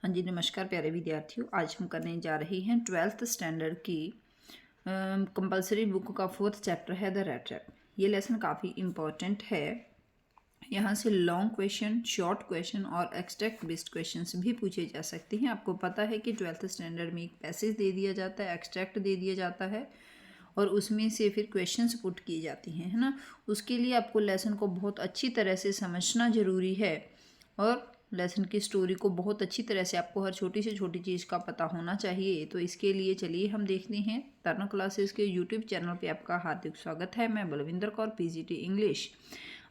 हाँ जी, नमस्कार प्यारे विद्यार्थियों। आज हम करने जा रहे हैं 12th स्टैंडर्ड की कंपलसरी बुक का 4th चैप्टर है द रेड ट्रैप। ये लेसन काफ़ी इम्पॉर्टेंट है। यहाँ से लॉन्ग क्वेश्चन, शॉर्ट क्वेश्चन और एक्सट्रैक्ट बेस्ड क्वेश्चंस भी पूछे जा सकते हैं। आपको पता है कि 12th स्टैंडर्ड में एक पैसेज दे दिया जाता है, एक्सट्रैक्ट दे दिया जाता है और उसमें से फिर क्वेश्चंस पुट किए जाते हैं, है ना। उसके लिए आपको लेसन को बहुत अच्छी तरह से समझना ज़रूरी है और लेसन की स्टोरी को बहुत अच्छी तरह से आपको हर छोटी से छोटी चीज़ का पता होना चाहिए। तो इसके लिए चलिए हम देखते हैं। तरण क्लासेस के यूट्यूब चैनल पे आपका हार्दिक स्वागत है। मैं बलविंदर कौर पीजीटी इंग्लिश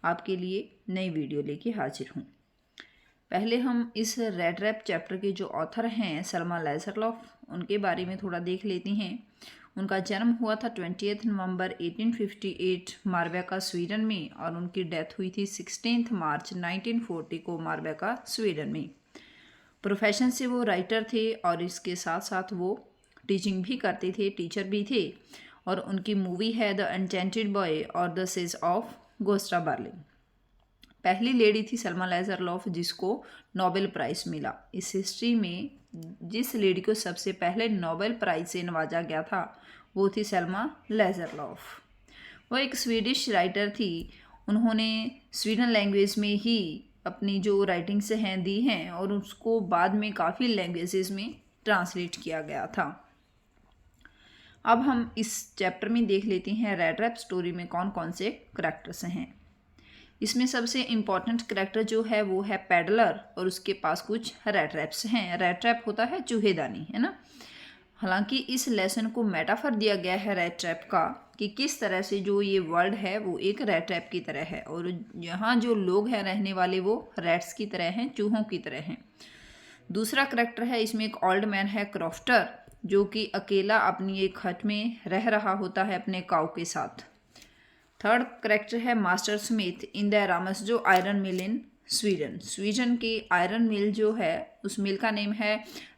आपके लिए नई वीडियो लेके हाजिर हूँ। पहले हम इस रेड रैप चैप्टर के जो ऑथर हैं सलमा लैजरलॉफ, उनके बारे में थोड़ा देख लेते हैं। उनका जन्म हुआ था 20 नवंबर 1858 मारबैका स्वीडन में और उनकी डेथ हुई थी 16 मार्च 1940 को मारबैका स्वीडन में। प्रोफेशन से वो राइटर थे और इसके साथ साथ वो टीचिंग भी करते थे, टीचर भी थे। और उनकी मूवी है द एन्चेंटेड बॉय और द सेज ऑफ गोस्टा बर्लिन। पहली लेडी थी सलमा लैजरलॉफ जिसको नोबेल प्राइज़ मिला। इस हिस्ट्री में जिस लेडी को सबसे पहले नोबेल प्राइज़ से नवाजा गया था वो थी सलमा लैजरलॉफ। वो एक स्वीडिश राइटर थी। उन्होंने स्वीडन लैंग्वेज में ही अपनी जो राइटिंग्स हैं दी हैं और उसको बाद में काफ़ी लैंग्वेजेस में ट्रांसलेट किया गया था। अब हम इस चैप्टर में देख लेते हैं रेड रैप स्टोरी में कौन कौन से करैक्टर्स हैं। इसमें सबसे इम्पॉर्टेंट करैक्टर जो है वो है पैडलर और उसके पास कुछ रेड रैप्स हैं। रेड ट्रैप होता है चूहेदानी, है ना। हालांकि इस लेसन को मेटाफर दिया गया है रेड ट्रैप का कि किस तरह से जो ये वर्ल्ड है वो एक रेड ट्रैप की तरह है और यहाँ जो लोग हैं रहने वाले वो रैट्स की तरह हैं, चूहों की तरह हैं। दूसरा करैक्टर है इसमें एक ओल्ड मैन है क्रॉफ्टर, जो कि अकेला अपनी एक हट में रह रहा होता है अपने काऊ के साथ। थर्ड करैक्टर है master Smith in the Ramsjo iron mill in Sweden. Sweden की आयरन मिल जो है उस मिल का नेम है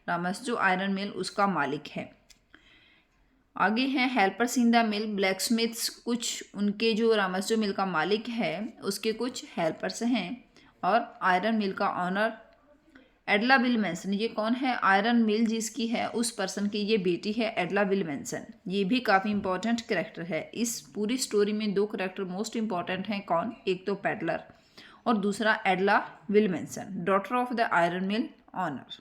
रामसजो आयरन मिल, उसका मालिक है। आगे हैं helpers in the mill black Smiths, कुछ उनके जो रामसजो मिल का मालिक है उसके कुछ हेल्पर्स हैं। और आयरन मिल का ऑनर एडला विलमेंसन। ये कौन है? आयरन मिल जिसकी है उस पर्सन की ये बेटी है एडला विलमेंसन। ये भी काफ़ी इंपॉर्टेंट कैरेक्टर है। इस पूरी स्टोरी में दो कैरेक्टर मोस्ट इंपॉर्टेंट हैं। कौन? एक तो पैडलर और दूसरा Edla Willmansson, daughter of the iron mill owner.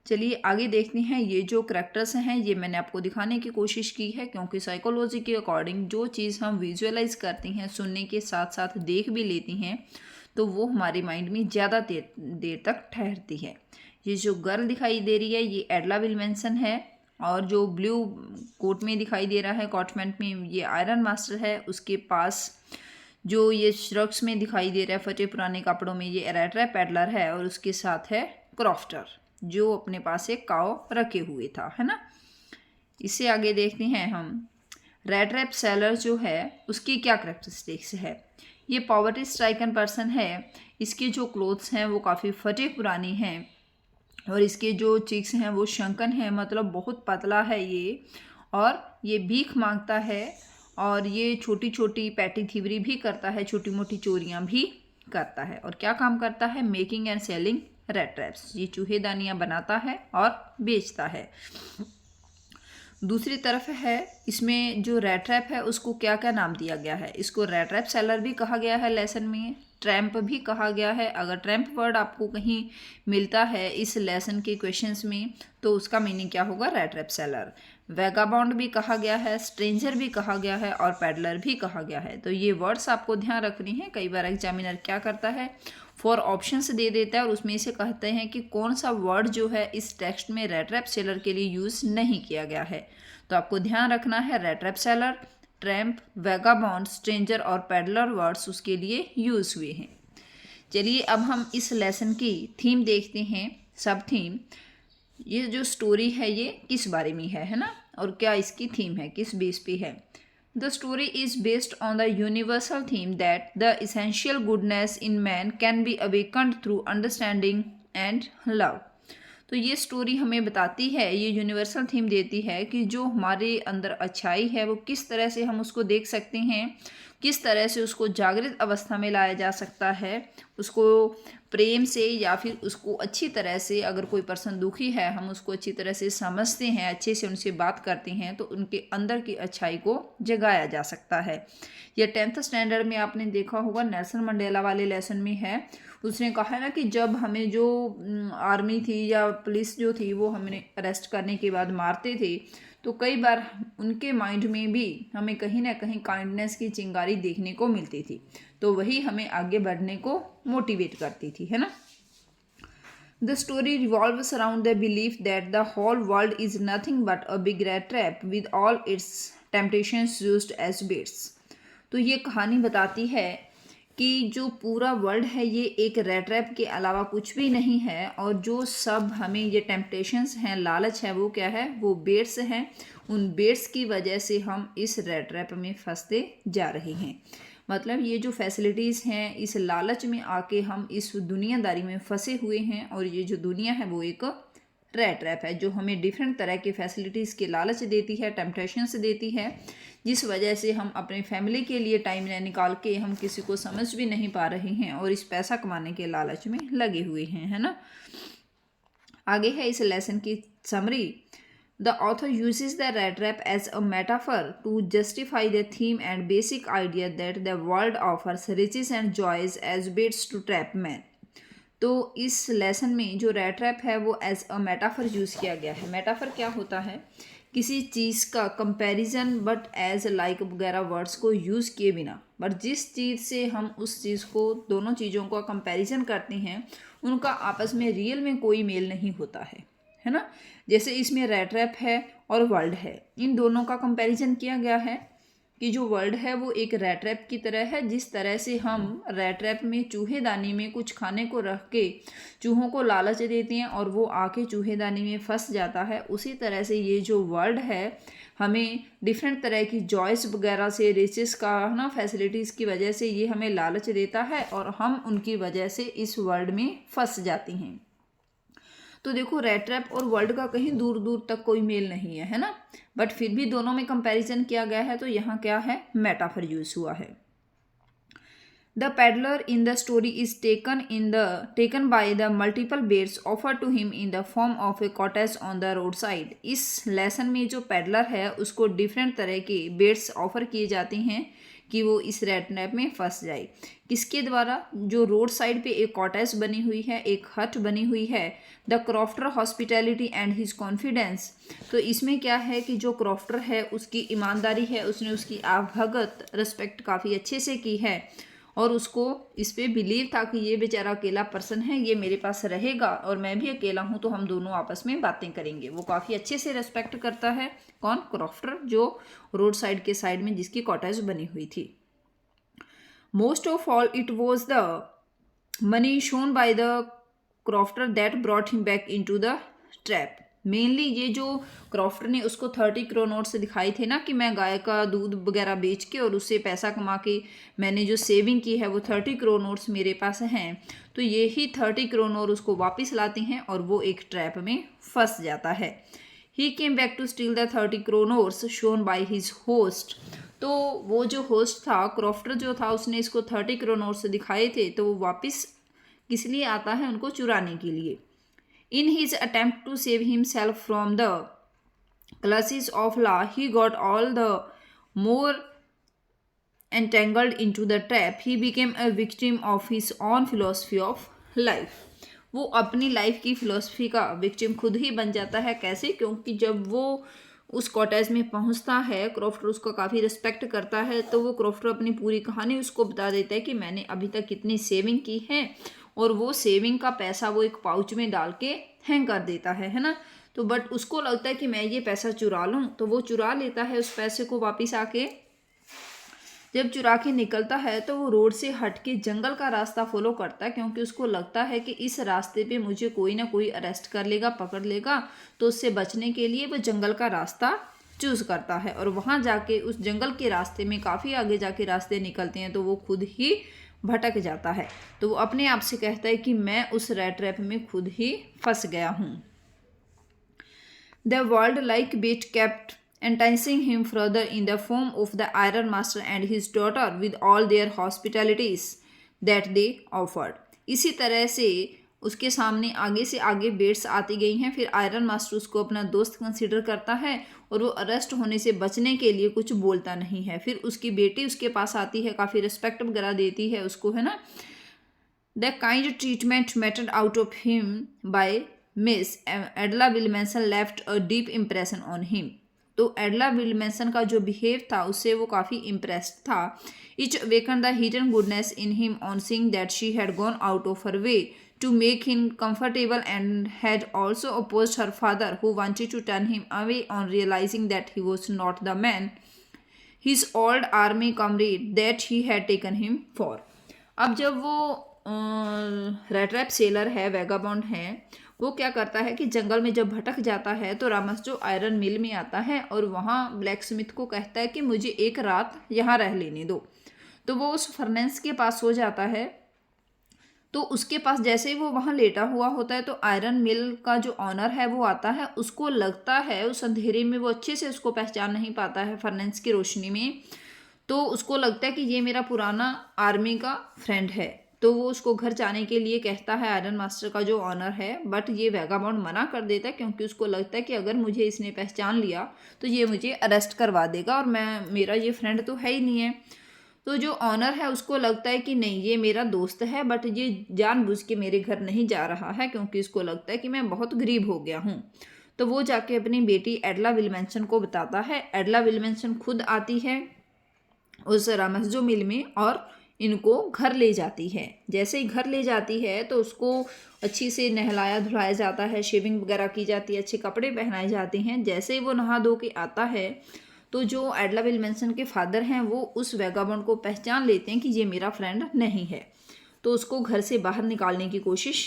चलिए आगे देखते हैं। ये जो करैक्टर्स हैं ये मैंने आपको दिखाने की कोशिश की है क्योंकि साइकोलॉजी के अकॉर्डिंग जो चीज़ हम विजुअलाइज करते हैं, सुनने के साथ साथ देख भी लेती हैं, तो वो हमारे माइंड में ज़्यादा देर तक ठहरती है। ये जो गर्ल दिखाई दे रही है ये एडला विलमेंसन है और जो ब्लू कोट में दिखाई दे रहा है कॉटमेंट में ये आयरन मास्टर है। उसके पास जो ये श्रग्स में दिखाई दे रहा है फटे पुराने कपड़ों में ये रेड रैप पैडलर है और उसके साथ है क्रॉफ्टर जो अपने पास एक काव रखे हुए था, है ना। इससे आगे देखते हैं हम रेड रैप सेलर जो है उसकी क्या करेक्टरिस्टिक्स है। ये पॉवर्टी स्ट्राइकन पर्सन है। इसके जो क्लोथ्स हैं वो काफ़ी फटे पुरानी हैं और इसके जो चिक्स हैं वो शंकन है, मतलब बहुत पतला है ये। और ये भीख मांगता है और ये छोटी छोटी पैटी थीवरी भी करता है, छोटी मोटी चोरियां भी करता है। और क्या काम करता है? Making and selling red traps. ये चूहेदानियाँ बनाता है और बेचता है। दूसरी तरफ है इसमें जो रेड ट्रैप है उसको क्या क्या नाम दिया गया है? इसको रेड ट्रैप सेलर भी कहा गया है लेसन में, ट्रैम्प भी कहा गया है। अगर ट्रैम्प वर्ड आपको कहीं मिलता है इस लेसन के क्वेश्चंस में तो उसका मीनिंग क्या होगा? Red trap seller. वैगाबॉन्ड भी कहा गया है, स्ट्रेंजर भी कहा गया है और पैडलर भी कहा गया है। तो ये वर्ड्स आपको ध्यान रखनी है। कई बार एग्जामिनर क्या करता है, 4 ऑप्शंस दे देता है और उसमें से कहते हैं कि कौन सा वर्ड जो है इस टेक्स्ट में रेड रैप सेलर के लिए यूज़ नहीं किया गया है। तो आपको ध्यान रखना है rattrap seller, tramp, vagabond, stranger और पैडलर वर्ड्स उसके लिए यूज़ हुए हैं। चलिए अब हम इस लेसन की थीम देखते हैं, सब थीम। ये जो स्टोरी है ये किस बारे में है ना, और क्या इसकी थीम है, किस बेस पे है। The story is based on the universal theme that the essential goodness in man can be awakened through understanding and love. तो ये स्टोरी हमें बताती है, ये यूनिवर्सल थीम देती है कि जो हमारे अंदर अच्छाई है वो किस तरह से हम उसको देख सकते हैं, किस तरह से उसको जागृत अवस्था में लाया जा सकता है, उसको प्रेम से या फिर उसको अच्छी तरह से, अगर कोई पर्सन दुखी है हम उसको अच्छी तरह से समझते हैं, अच्छे से उनसे बात करते हैं तो उनके अंदर की अच्छाई को जगाया जा सकता है। यह 10th स्टैंडर्ड में आपने देखा होगा, नेल्सन मंडेला वाले लेसन में है। उसने कहा है ना कि जब हमें जो आर्मी थी या पुलिस जो थी वो हमें अरेस्ट करने के बाद मारते थे तो कई बार उनके माइंड में भी हमें कहीं ना कहीं काइंडनेस की चिंगारी देखने को मिलती थी, तो वही हमें आगे बढ़ने को मोटिवेट करती थी, है ना। The story revolves around the belief that the whole world is nothing but a big rat trap with all its temptations used as baits। तो ये कहानी बताती है कि जो पूरा वर्ल्ड है ये एक रेट ट्रैप के अलावा कुछ भी नहीं है, और जो सब हमें ये टेम्पटेशंस हैं, लालच है, वो क्या है, वो बेट्स हैं। उन बेट्स की वजह से हम इस रेट ट्रैप में फंसते जा रहे हैं। मतलब ये जो फैसिलिटीज़ हैं, इस लालच में आके हम इस दुनियादारी में फंसे हुए हैं, और ये जो दुनिया है वो एक रेट ट्रैप है जो हमें डिफरेंट तरह की फैसिलिटीज़ के लालच देती है, टेम्पटेशंस देती है, जिस वजह से हम अपने फैमिली के लिए टाइम निकाल के हम किसी को समझ भी नहीं पा रहे हैं और इस पैसा कमाने के लालच में लगे हुए हैं, है ना। आगे है इस लेसन की summary. The author uses the rat trap as a metaphor to justify the theme and basic idea that the world offers riches and joys as baits to trap man। तो इस लेसन में जो rate trap है वो as a metaphor use किया गया है। Metaphor क्या होता है, किसी चीज़ का कंपैरिजन बट एज लाइक वगैरह वर्ड्स को यूज़ किए बिना, बट जिस चीज़ से हम उस चीज़ को, दोनों चीज़ों का कंपैरिजन करते हैं उनका आपस में रियल में कोई मेल नहीं होता है ना। जैसे इसमें रेट ट्रैप है और वर्ल्ड है, इन दोनों का कंपैरिजन किया गया है कि जो वर्ल्ड है वो एक रेट ट्रैप की तरह है। जिस तरह से हम रेट ट्रैप में चूहेदानी में कुछ खाने को रख के चूहों को लालच देते हैं और वो आके चूहेदानी में फंस जाता है, उसी तरह से ये जो वर्ल्ड है हमें डिफरेंट तरह की जॉयस वगैरह से, रिचेस का ना, फैसिलिटीज़ की वजह से ये हमें लालच देता है और हम उनकी वजह से इस वर्ल्ड में फंस जाती हैं। तो देखो रेट ट्रैप और वर्ल्ड का कहीं दूर दूर तक कोई मेल नहीं है ना, बट फिर भी दोनों में कंपैरिजन किया गया है, तो यहाँ क्या है, मेटाफर यूज हुआ है। The peddler in the story is taken by the multiple baits offered to him in the form of a cottage on the roadside। इस लेसन में जो पेडलर है उसको डिफरेंट तरह के बेट्स ऑफर किए जाते हैं कि वो इस रेट ट्रैप में फंस जाए। किसके द्वारा, जो रोड साइड पे एक कॉटेज बनी हुई है, एक हट बनी हुई है, the crofter hospitality and his confidence. तो इसमें क्या है कि जो क्रॉफ्टर है उसकी ईमानदारी है, उसने उसकी आवभगत रिस्पेक्ट काफ़ी अच्छे से की है और उसको इस पे बिलीव था कि ये बेचारा अकेला पर्सन है, ये मेरे पास रहेगा और मैं भी अकेला हूँ तो हम दोनों आपस में बातें करेंगे। वो काफ़ी अच्छे से रेस्पेक्ट करता है, कौन, क्रॉफ्टर, जो रोड साइड के साइड में जिसकी कॉटेज बनी हुई थी। Most of all it was the money shown by the crofter that brought him back into the trap. Mainly ये जो क्रॉफ्टर ने उसको 30 करोड़ नोट्स दिखाए थे ना कि मैं गाय का दूध वगैरह बेच के और उससे पैसा कमा के मैंने जो सेविंग की है वो 30 करोड़ नोट्स मेरे पास हैं, तो ये ही 30 करोड़ नोट उसको वापस लाते हैं और वो एक ट्रैप में फंस जाता है। He came back to steal the 30 kronor notes shown by his host. तो वो जो होस्ट था, क्रॉफ्टर जो था, उसने इसको 30 करोड़ नोट्स दिखाए थे, तो वो वापस किस लिए आता है, उनको चुराने के लिए। In his attempt to save himself from the clutches of law, he got all the more entangled into the trap। He became a victim of his own philosophy of life। वो अपनी लाइफ की philosophy का victim खुद ही बन जाता है। कैसे? क्योंकि जब वो उस कॉटेज में पहुंचता है, क्रॉफ्टर उसको काफ़ी रिस्पेक्ट करता है, तो वो क्रॉफ्टर अपनी पूरी कहानी उसको बता देता है कि मैंने अभी तक कितनी सेविंग की है, और वो सेविंग का पैसा वो एक पाउच में डाल के हैंग कर देता है ना। तो बट उसको लगता है कि मैं ये पैसा चुरा लूँ, तो वो चुरा लेता है उस पैसे को वापस आके। जब चुरा के निकलता है तो वो रोड से हट के जंगल का रास्ता फॉलो करता है, क्योंकि उसको लगता है कि इस रास्ते पे मुझे कोई ना कोई अरेस्ट कर लेगा, पकड़ लेगा, तो उससे बचने के लिए वो जंगल का रास्ता चूज़ करता है। और वहाँ जाके उस जंगल के रास्ते में काफ़ी आगे जाके रास्ते निकलते हैं तो वो खुद ही भटक जाता है। तो वो अपने आप से कहता है कि मैं उस रेट ट्रैप में खुद ही फंस गया हूँ। The world like bait kept enticing him further in the form of the iron master and his daughter with all their hospitalities that they offered. इसी तरह से उसके सामने आगे से आगे बेट्स आती गई हैं। फिर आयरन मास्टर उसको अपना दोस्त कंसिडर करता है और वो अरेस्ट होने से बचने के लिए कुछ बोलता नहीं है। फिर उसकी बेटी उसके पास आती है, काफ़ी रिस्पेक्ट वगैरह देती है उसको, है ना। The kind treatment meted out of him by Miss Edla Willmansson left a deep impression on him. तो एडला विल्मसन का जो बिहेव था उससे वो काफ़ी इम्प्रेस्ड था। Etch awaken the hidden goodness in him on seeing that she had gone out of her way to make him comfortable and had also opposed her father who wanted to turn him away on realizing that he was not the man his old army comrade that he had taken him for. अब जब वो red rap seller है, vagabond है, वो क्या करता है कि जंगल में जब भटक जाता है तो रामस जो आयरन मिल में आता है और वहाँ ब्लैक स्मिथ को कहता है कि मुझे एक रात यहाँ रह लेने दो। तो वो उस फर्नेंस के पास सो जाता है। तो उसके पास जैसे ही वो वहाँ लेटा हुआ होता है तो आयरन मिल का जो ऑनर है वो आता है। उसको लगता है उस अंधेरे में, वो अच्छे से उसको पहचान नहीं पाता है फर्नेंस की रोशनी में, तो उसको लगता है कि ये मेरा पुराना आर्मी का फ्रेंड है। तो वो उसको घर जाने के लिए कहता है, आयरन मास्टर का जो ऑनर है, बट ये वैगाबॉन्ड मना कर देता है क्योंकि उसको लगता है कि अगर मुझे इसने पहचान लिया तो ये मुझे अरेस्ट करवा देगा और मेरा ये फ्रेंड तो है ही नहीं है। तो जो ऑनर है उसको लगता है कि नहीं, ये मेरा दोस्त है, बट ये जानबूझ के मेरे घर नहीं जा रहा है क्योंकि इसको लगता है कि मैं बहुत गरीब हो गया हूँ। तो वो जाके अपनी बेटी एडला विल्मसन को बताता है। एडला विल्मसन खुद आती है उस रामसजो मिल में और इनको घर ले जाती है। जैसे ही घर ले जाती है तो उसको अच्छी से नहलाया धुलाया जाता है, शेविंग वगैरह की जाती है, अच्छे कपड़े पहनाए जाते हैं। जैसे ही वो नहा धो के आता है तो जो एडला विल्मसन के फादर हैं वो उस वैगाबॉन्ड को पहचान लेते हैं कि ये मेरा फ्रेंड नहीं है, तो उसको घर से बाहर निकालने की कोशिश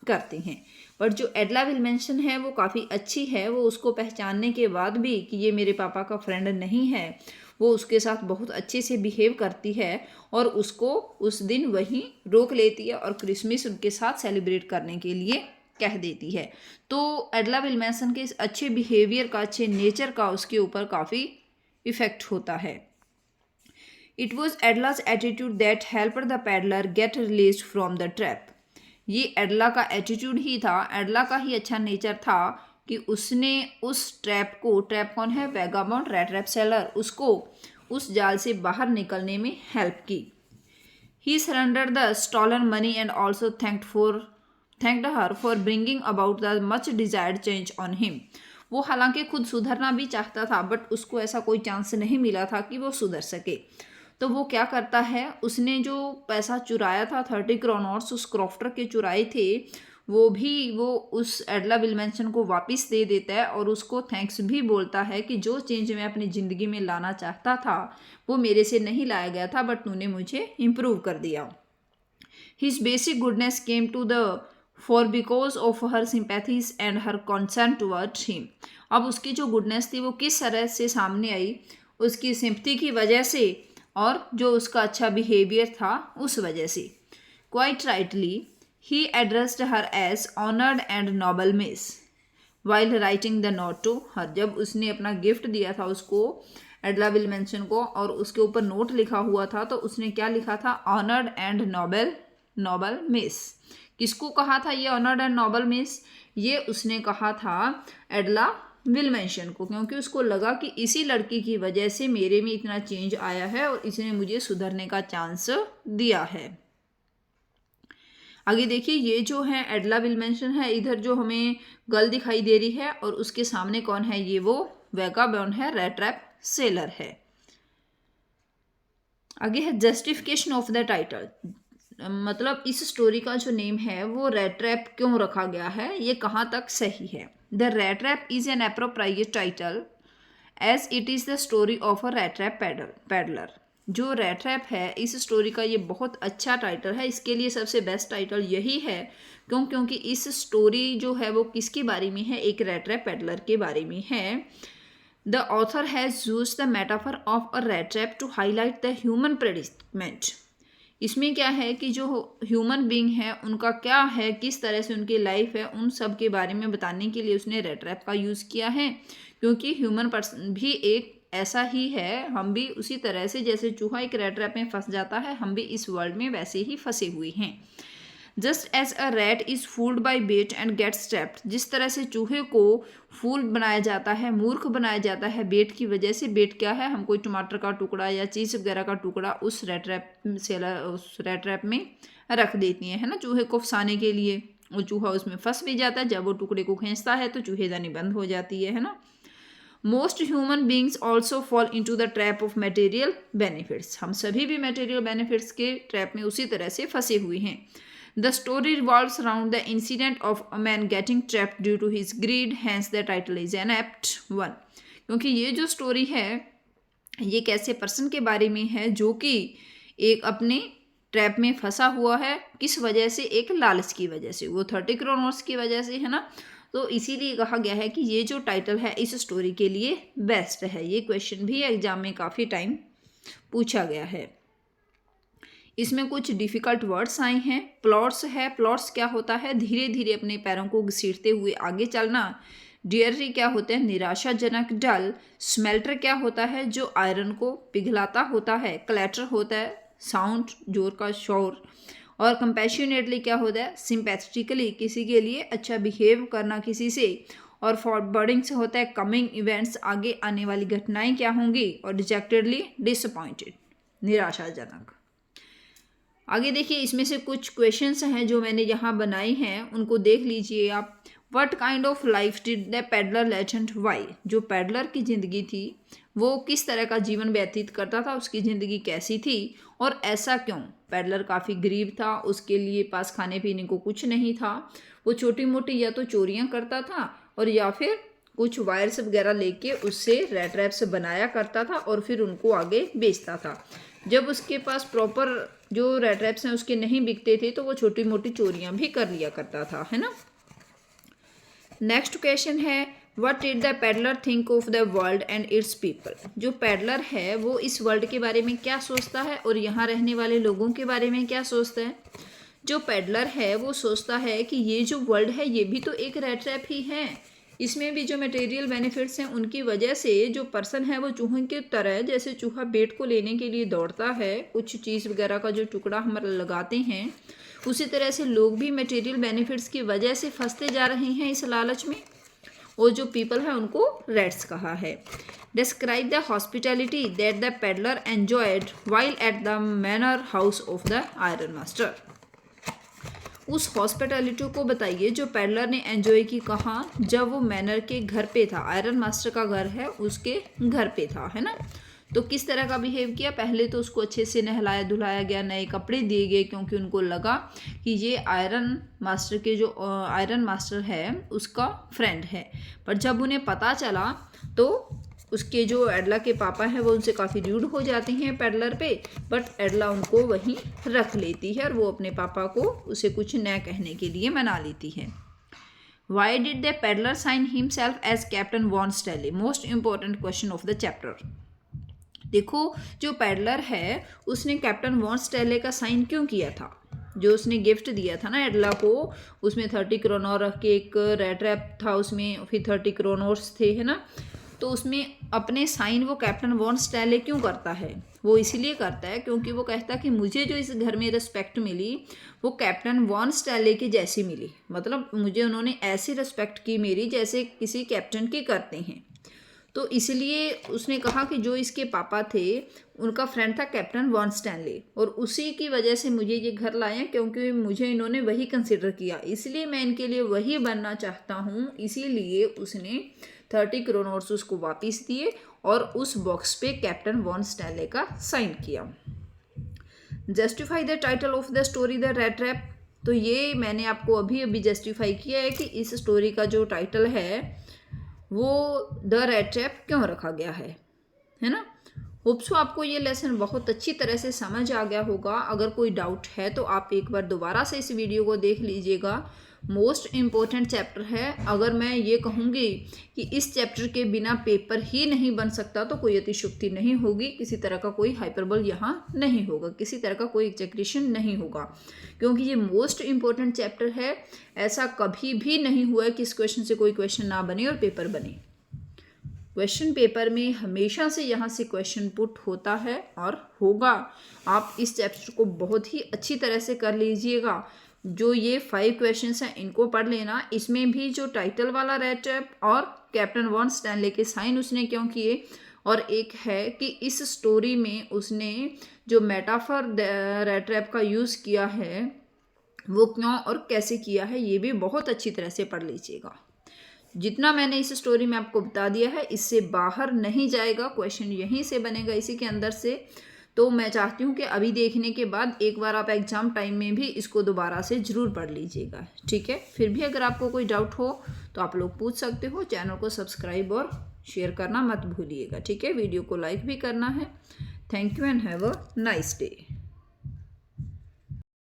करते हैं। बट जो एडला विल्मसन है वो काफ़ी अच्छी है, वो उसको पहचानने के बाद भी कि ये मेरे पापा का फ्रेंड नहीं है, वो उसके साथ बहुत अच्छे से बिहेव करती है और उसको उस दिन वहीं रोक लेती है और क्रिसमस उनके साथ सेलिब्रेट करने के लिए कह देती है। तो एडला विल्मसन के इस अच्छे बिहेवियर का, अच्छे नेचर का उसके ऊपर काफ़ी इफेक्ट होता है। It was Edla's attitude that helped the peddler get release from the trap. ये एडला का एटीट्यूड ही था, एडला का ही अच्छा नेचर था कि उसने उस ट्रैप को, ट्रैप कौन है, वैगाबॉन्ड रेड रैप सेलर, उसको उस जाल से बाहर निकलने में हेल्प की। ही surrendered the stolen money and also thanked her for bringing about the much desired change on him. वो हालांकि खुद सुधरना भी चाहता था बट उसको ऐसा कोई चांस नहीं मिला था कि वो सुधर सके। तो वो क्या करता है, उसने जो पैसा चुराया था 30 क्रोनॉर्स उस क्रॉफ्टर के चुराए थे, वो उस एडला विल्मसन को वापस दे देता है और उसको थैंक्स भी बोलता है कि जो चेंज मैं अपनी ज़िंदगी में लाना चाहता था वो मेरे से नहीं लाया गया था, बट तूने मुझे इम्प्रूव कर दिया। His basic goodness came to the fore because of her sympathies and her concern towards him. अब उसकी जो गुडनेस थी वो किस तरह से सामने आई, उसकी सिंपथी की वजह से और जो उसका अच्छा बिहेवियर था उस वजह से। क्वाइट राइटली ही addressed her as honoured and noble miss while writing the note to her. जब उसने अपना गिफ्ट दिया था उसको, एडला विल्मसन को, और उसके ऊपर नोट लिखा हुआ था, तो उसने क्या लिखा था, ऑनर्ड एंड नोबल मिस। किसको कहा था ये ऑनर्ड एंड नोबल मिस? ये उसने कहा था एडला विल्मसन को, क्योंकि उसको लगा कि इसी लड़की की वजह से मेरे में इतना चेंज आया है और इसने मुझे सुधरने का चांस दिया है। आगे देखिए, ये जो है एडला विल्मसन है, इधर जो हमें गर्ल दिखाई दे रही है और उसके सामने कौन है, ये वो वैगाबॉन्ड है, रेड रैप सेलर है। आगे है जस्टिफिकेशन ऑफ द टाइटल, मतलब इस स्टोरी का जो नेम है वो रेड ट्रैप क्यों रखा गया है, ये कहाँ तक सही है। The rattrap is an appropriate title as it is the story of a red trap peddler. जो रेड ट्रैप है इस स्टोरी का ये बहुत अच्छा टाइटल है, इसके लिए सबसे बेस्ट टाइटल यही है क्योंकि इस स्टोरी जो है वो किसके बारे में है, एक रेड ट्रैप पैडलर के बारे में है। The author has used the metaphor of a red trap to highlight the human predicament. इसमें क्या है कि जो ह्यूमन बीइंग है उनका क्या है, किस तरह से उनकी लाइफ है, उन सब के बारे में बताने के लिए उसने रैट ट्रैप का यूज़ किया है। क्योंकि ह्यूमन पर्सन भी एक ऐसा ही है, हम भी उसी तरह से जैसे चूहा एक रैट ट्रैप में फंस जाता है, हम भी इस वर्ल्ड में वैसे ही फंसे हुए हैं। Just as a rat is fooled by bait and gets trapped, जिस तरह से चूहे को फूल बनाया जाता है, मूर्ख बनाया जाता है बेट की वजह से। बेट क्या है, हम कोई टमाटर का टुकड़ा या चीज़ वगैरह का टुकड़ा उस रैट ट्रैप में रख देती है ना, चूहे को फंसाने के लिए। वो चूहा उसमें फंस भी जाता है, जब वो टुकड़े को खींचता है तो चूहेदानी बंद हो जाती है ना। Most human beings also fall into the trap of material benefits, हम सभी भी मटेरियल बेनिफिट्स के ट्रैप में उसी तरह से फंसे हुए हैं। The story revolves around the incident of a man getting trapped due to his greed, hence the title is an apt one। क्योंकि ये जो स्टोरी है ये कैसे पर्सन के बारे में है जो कि एक अपने ट्रैप में फंसा हुआ है, किस वजह से, एक लालच की वजह से, वो 30 करोड़ की वजह से, है ना। तो इसीलिए कहा गया है कि ये जो टाइटल है इस स्टोरी के लिए बेस्ट है। ये क्वेश्चन भी एग्जाम में काफ़ी टाइम पूछा गया है। इसमें कुछ डिफ़िकल्ट वर्ड्स आए हैं। प्लॉट्स है, प्लॉट्स क्या होता है, धीरे धीरे अपने पैरों को घसीटते हुए आगे चलना। डियरी क्या होता है, निराशाजनक, डल। स्मेल्टर क्या होता है, जो आयरन को पिघलाता होता है। क्लैटर होता है साउंड, जोर का शोर। और कंपैशनेटली क्या होता है, सिंपैथेटिकली, किसी के लिए अच्छा बिहेव करना किसी से। और फॉरवर्डिंग से होता है कमिंग इवेंट्स, आगे आने वाली घटनाएं क्या होंगी। और डिजेक्टेडली, डिसअपॉइंटेड, निराशाजनक। आगे देखिए, इसमें से कुछ क्वेश्चंस हैं जो मैंने यहाँ बनाए हैं, उनको देख लीजिए आप। What kind of life did the peddler lead and why, जो पेडलर की ज़िंदगी थी वो किस तरह का जीवन व्यतीत करता था, उसकी ज़िंदगी कैसी थी और ऐसा क्यों। पेडलर काफ़ी गरीब था, उसके लिए पास खाने पीने को कुछ नहीं था। वो छोटी मोटी या तो चोरियाँ करता था और या फिर कुछ वायर्स वगैरह लेके उससे रैट ट्रैप्स बनाया करता था और फिर उनको आगे बेचता था। जब उसके पास प्रॉपर जो रैट ट्रैप्स हैं उसके नहीं बिकते थे तो वो छोटी मोटी चोरियां भी कर लिया करता था, है ना। नेक्स्ट क्वेश्चन है, what did the peddler think of the world and it's people, जो पेडलर है वो इस वर्ल्ड के बारे में क्या सोचता है और यहाँ रहने वाले लोगों के बारे में क्या सोचता है। जो पेडलर है वो सोचता है कि ये जो वर्ल्ड है ये भी तो एक रैट ट्रैप ही है, इसमें भी जो मटेरियल बेनिफिट्स हैं उनकी वजह से जो पर्सन है वो चूहे की तरह, जैसे चूहा बेट को लेने के लिए दौड़ता है, कुछ चीज़ वगैरह का जो टुकड़ा हम लगाते हैं, उसी तरह से लोग भी मटेरियल बेनिफिट्स की वजह से फंसते जा रहे हैं इस लालच में। और जो पीपल है उनको रैट्स कहा है। Describe the hospitality that the peddler enjoyed while at the manor house of the iron master, उस हॉस्पिटैलिटी को बताइए जो पेडलर ने एंजॉय की कहाँ, जब वो मैनर के घर पे था, आयरन मास्टर का घर है उसके घर पे था, है ना। तो किस तरह का बिहेव किया, पहले तो उसको अच्छे से नहलाया धुलाया गया, नए कपड़े दिए गए, क्योंकि उनको लगा कि ये आयरन मास्टर के जो आयरन मास्टर है उसका फ्रेंड है। पर जब उन्हें पता चला तो उसके जो एडला के पापा हैं वो उनसे काफ़ी रूड हो जाती हैं पेडलर पे, बट एडला उनको वहीं रख लेती है और वो अपने पापा को उसे कुछ न कहने के लिए मना लेती है। Why did the peddler sign himself as Captain von Stahle, most important question of the chapter. देखो, जो पेडलर है उसने कैप्टन वॉन स्टैले का साइन क्यों किया था, जो उसने गिफ्ट दिया था ना एडला को, उसमें 30 करोनोर रख के एक रैट ट्रैप था उसमें, फिर 30 करोनोर्स थे, है ना। तो उसमें अपने साइन वो कैप्टन वॉन स्टैले क्यों करता है, वो इसीलिए करता है क्योंकि वो कहता है कि मुझे जो इस घर में रिस्पेक्ट मिली वो कैप्टन वॉन स्टैले की जैसी मिली, मतलब मुझे उन्होंने ऐसी रिस्पेक्ट की मेरी जैसे किसी कैप्टन की करते हैं। तो इसलिए उसने कहा कि जो इसके पापा थे उनका फ्रेंड था कैप्टन वॉन स्टैनली, और उसी की वजह से मुझे ये घर लाया क्योंकि मुझे इन्होंने वही कंसिडर किया, इसलिए मैं इनके लिए वही बनना चाहता हूँ। इसीलिए उसने 30 करोनोर्स उसको वापस दिए और उस बॉक्स पे कैप्टन वॉन स्टैनले का साइन किया। Justify the title of the story the rat trap, तो ये मैंने आपको अभी जस्टिफाई किया है कि इस स्टोरी का जो टाइटल है वो द रैट ट्रैप क्यों रखा गया है ना। होप सो आपको ये लेसन बहुत अच्छी तरह से समझ आ गया होगा। अगर कोई डाउट है तो आप एक बार दोबारा से इस वीडियो को देख लीजिएगा। मोस्ट इम्पोर्टेंट चैप्टर है। अगर मैं ये कहूँगी कि इस चैप्टर के बिना पेपर ही नहीं बन सकता तो कोई अतिशयोक्ति नहीं होगी, किसी तरह का कोई हाइपरबोल यहाँ नहीं होगा, किसी तरह का कोई एग्जैक्रेशन नहीं होगा, क्योंकि ये मोस्ट इम्पोर्टेंट चैप्टर है। ऐसा कभी भी नहीं हुआ है कि इस क्वेश्चन से कोई क्वेश्चन ना बने और पेपर बने। क्वेश्चन पेपर में हमेशा से यहाँ से क्वेश्चन पुट होता है और होगा। आप इस चैप्टर को बहुत ही अच्छी तरह से कर लीजिएगा। जो ये 5 क्वेश्चंस हैं इनको पढ़ लेना। इसमें भी जो टाइटल वाला रेड ट्रैप और कैप्टन वॉन स्टैनले के साइन उसने क्यों किए, और एक है कि इस स्टोरी में उसने जो मेटाफर रेड ट्रैप का यूज़ किया है वो क्यों और कैसे किया है, ये भी बहुत अच्छी तरह से पढ़ लीजिएगा। जितना मैंने इस स्टोरी में आपको बता दिया है इससे बाहर नहीं जाएगा, क्वेश्चन यहीं से बनेगा, इसी के अंदर से। तो मैं चाहती हूँ कि अभी देखने के बाद एक बार आप एग्जाम टाइम में भी इसको दोबारा से ज़रूर पढ़ लीजिएगा, ठीक है। फिर भी अगर आपको कोई डाउट हो तो आप लोग पूछ सकते हो। चैनल को सब्सक्राइब और शेयर करना मत भूलिएगा, ठीक है। वीडियो को लाइक भी करना है। Thank you and have a nice day.